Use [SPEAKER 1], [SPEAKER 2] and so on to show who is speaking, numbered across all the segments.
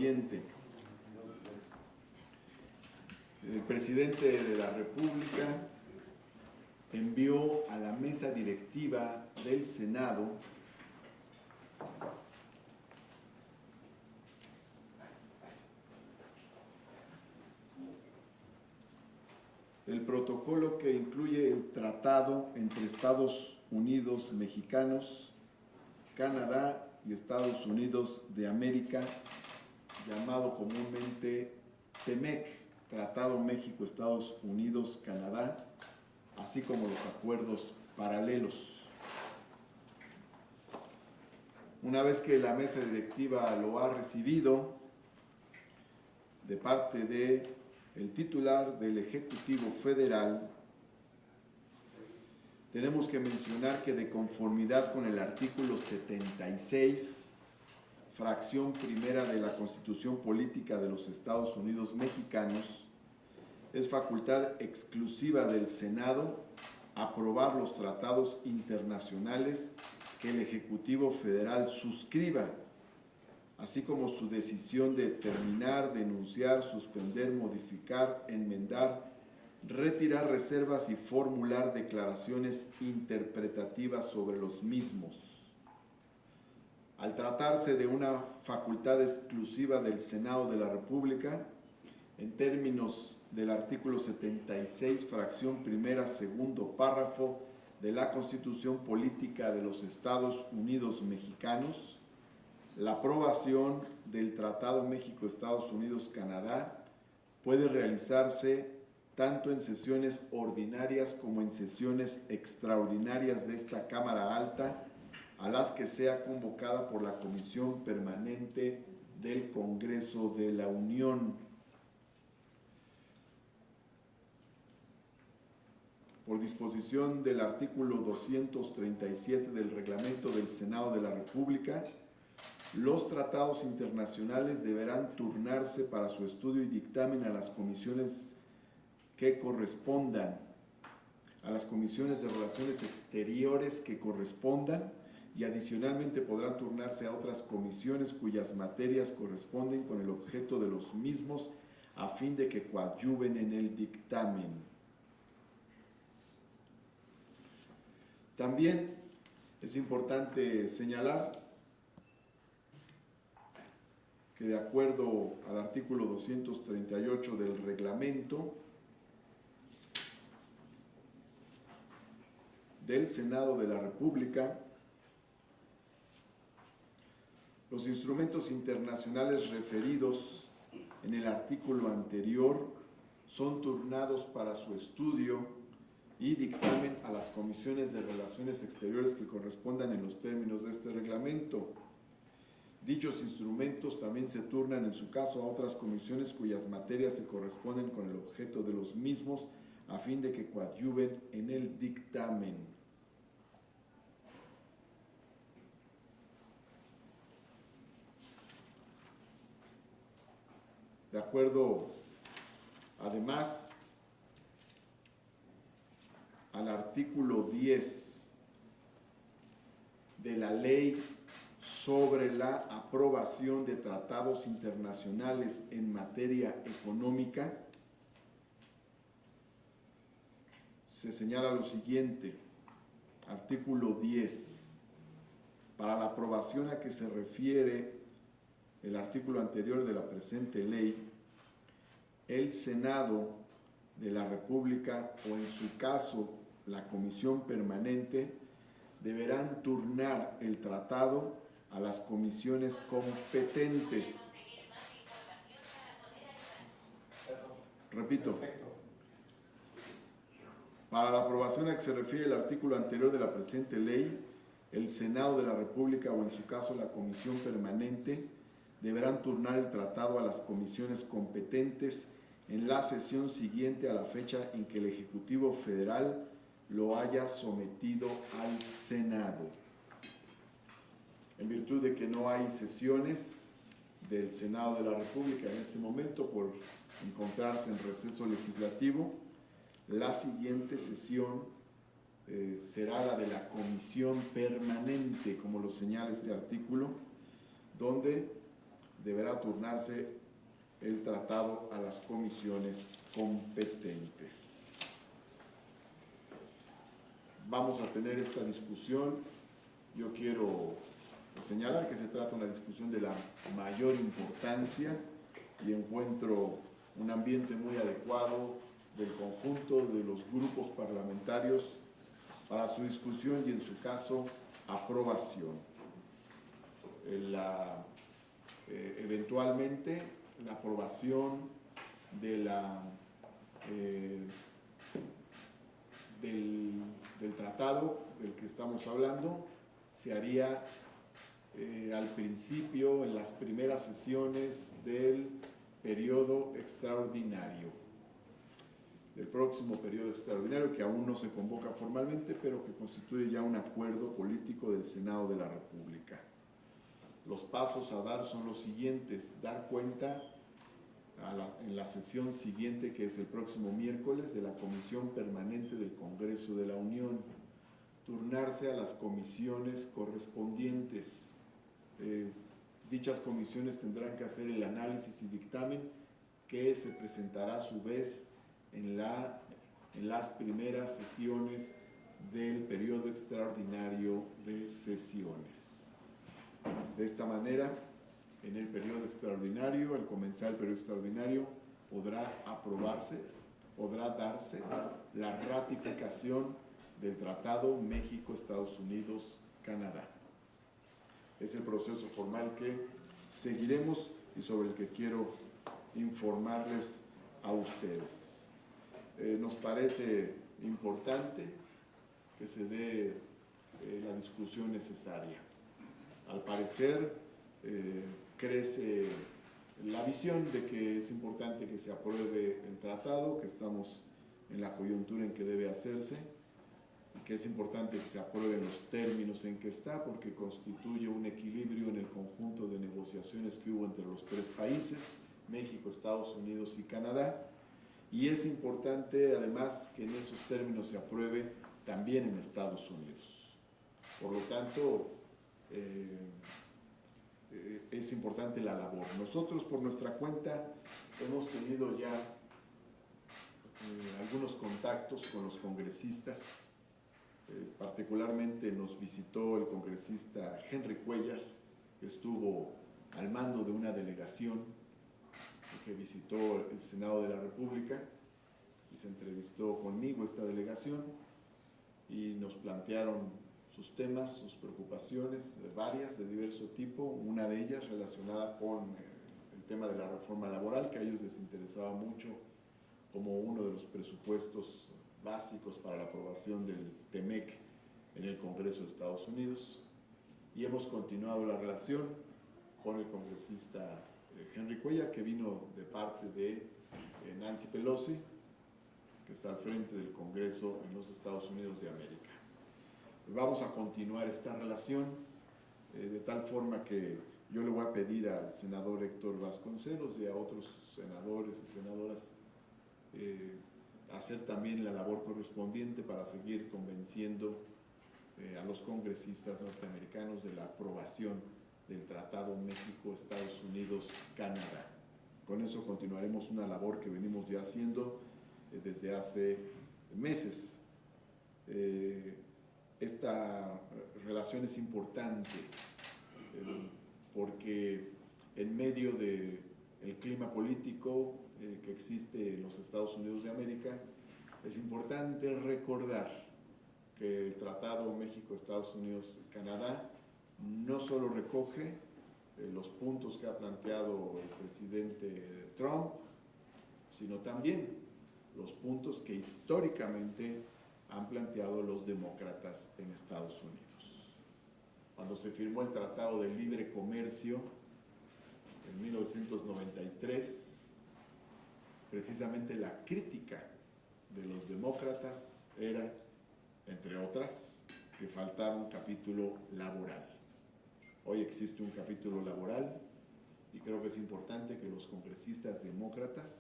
[SPEAKER 1] siguiente. El presidente de la República envió a la mesa directiva del Senado el protocolo que incluye el tratado entre Estados Unidos mexicanos, Canadá y Estados Unidos de América, llamado comúnmente TEMEC, Tratado México-Estados Unidos-Canadá, así como los acuerdos paralelos. Una vez que la mesa directiva lo ha recibido de parte del titular del Ejecutivo Federal, tenemos que mencionar que de conformidad con el artículo 76, fracción primera de la Constitución Política de los Estados Unidos Mexicanos, es facultad exclusiva del Senado aprobar los tratados internacionales que el Ejecutivo Federal suscriba, así como su decisión de terminar, denunciar, suspender, modificar, enmendar, retirar reservas y formular declaraciones interpretativas sobre los mismos. Al tratarse de una facultad exclusiva del Senado de la República, en términos del artículo 76, fracción primera, segundo párrafo de la Constitución Política de los Estados Unidos Mexicanos, la aprobación del Tratado México-Estados Unidos-Canadá puede realizarse tanto en sesiones ordinarias como en sesiones extraordinarias de esta Cámara Alta, a las que sea convocada por la Comisión Permanente del Congreso de la Unión. Por disposición del artículo 237 del Reglamento del Senado de la República, los tratados internacionales deberán turnarse para su estudio y dictamen a las comisiones que correspondan, a las comisiones de Relaciones Exteriores que correspondan, y adicionalmente podrán turnarse a otras comisiones cuyas materias corresponden con el objeto de los mismos a fin de que coadyuven en el dictamen. También es importante señalar que de acuerdo al artículo 238 del reglamento del Senado de la República, los instrumentos internacionales referidos en el artículo anterior son turnados para su estudio y dictamen a las comisiones de Relaciones Exteriores que correspondan en los términos de este reglamento. Dichos instrumentos también se turnan en su caso a otras comisiones cuyas materias se corresponden con el objeto de los mismos a fin de que coadyuven en el dictamen. De acuerdo, además, al artículo 10 de la Ley sobre la aprobación de tratados internacionales en materia económica, se señala lo siguiente, artículo 10, para la aprobación a que se refiere el artículo anterior de la presente ley, el Senado de la República o en su caso la Comisión Permanente deberán turnar el tratado a las comisiones competentes. Repito, para la aprobación a que se refiere el artículo anterior de la presente ley, el Senado de la República o en su caso la Comisión Permanente deberán turnar el tratado a las comisiones competentes en la sesión siguiente a la fecha en que el Ejecutivo Federal lo haya sometido al Senado. En virtud de que no hay sesiones del Senado de la República en este momento por encontrarse en receso legislativo, la siguiente sesión será la de la Comisión Permanente, como lo señala este artículo, donde deberá turnarse el tratado a las comisiones competentes. Vamos a tener esta discusión. Yo quiero señalar que se trata de una discusión de la mayor importancia y encuentro un ambiente muy adecuado del conjunto de los grupos parlamentarios para su discusión y, en su caso, aprobación. Eventualmente, la aprobación de del tratado del que estamos hablando se haría al principio, en las primeras sesiones del periodo extraordinario, del próximo periodo extraordinario, que aún no se convoca formalmente, pero que constituye ya un acuerdo político del Senado de la República. Los pasos a dar son los siguientes: dar cuenta en la sesión siguiente, que es el próximo miércoles, de la Comisión Permanente del Congreso de la Unión, turnarse a las comisiones correspondientes. Dichas comisiones tendrán que hacer el análisis y dictamen que se presentará a su vez en las primeras sesiones del periodo extraordinario de sesiones. De esta manera, en el periodo extraordinario, al comenzar el periodo extraordinario, podrá darse la ratificación del Tratado México-Estados Unidos-Canadá. Es el proceso formal que seguiremos y sobre el que quiero informarles a ustedes. Nos parece importante que se dé la discusión necesaria. Al parecer, crece la visión de que es importante que se apruebe el tratado, que estamos en la coyuntura en que debe hacerse, y que es importante que se aprueben los términos en que está, porque constituye un equilibrio en el conjunto de negociaciones que hubo entre los tres países, México, Estados Unidos y Canadá, y es importante además que en esos términos se apruebe también en Estados Unidos. Por lo tanto, es importante la labor. Nosotros, por nuestra cuenta, hemos tenido ya algunos contactos con los congresistas. Particularmente nos visitó el congresista Henry Cuellar, que estuvo al mando de una delegación que visitó el Senado de la República, y se entrevistó conmigo esta delegación y nos plantearon sus temas, sus preocupaciones, varias, de diverso tipo, una de ellas relacionada con el tema de la reforma laboral, que a ellos les interesaba mucho como uno de los presupuestos básicos para la aprobación del TEMEC en el Congreso de Estados Unidos. Y hemos continuado la relación con el congresista Henry Cuellar, que vino de parte de Nancy Pelosi, que está al frente del Congreso en los Estados Unidos de América. Vamos a continuar esta relación de tal forma que yo le voy a pedir al senador Héctor Vasconcelos y a otros senadores y senadoras hacer también la labor correspondiente para seguir convenciendo a los congresistas norteamericanos de la aprobación del Tratado México-Estados Unidos-Canadá. Con eso continuaremos una labor que venimos ya haciendo desde hace meses. Esta relación es importante porque en medio del clima político que existe en los Estados Unidos de América, es importante recordar que el Tratado México-Estados Unidos-Canadá no solo recoge los puntos que ha planteado el presidente Trump, sino también los puntos que históricamente han planteado los demócratas en Estados Unidos. Cuando se firmó el Tratado de Libre Comercio en 1993, precisamente la crítica de los demócratas era, entre otras, que faltaba un capítulo laboral. Hoy existe un capítulo laboral y creo que es importante que los congresistas demócratas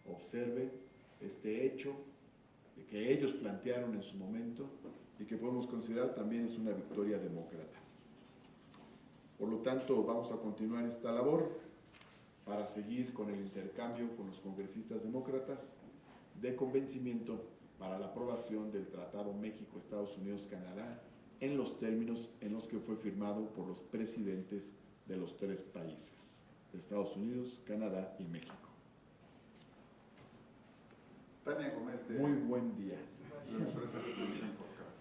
[SPEAKER 1] observen este hecho que ellos plantearon en su momento y que podemos considerar también es una victoria demócrata. Por lo tanto, vamos a continuar esta labor para seguir con el intercambio con los congresistas demócratas de convencimiento para la aprobación del Tratado México-Estados Unidos-Canadá en los términos en los que fue firmado por los presidentes de los tres países, de Estados Unidos, Canadá y México.
[SPEAKER 2] Tania Gómez de...
[SPEAKER 1] Muy buen día.
[SPEAKER 2] de la empresa de Televisión Podcast.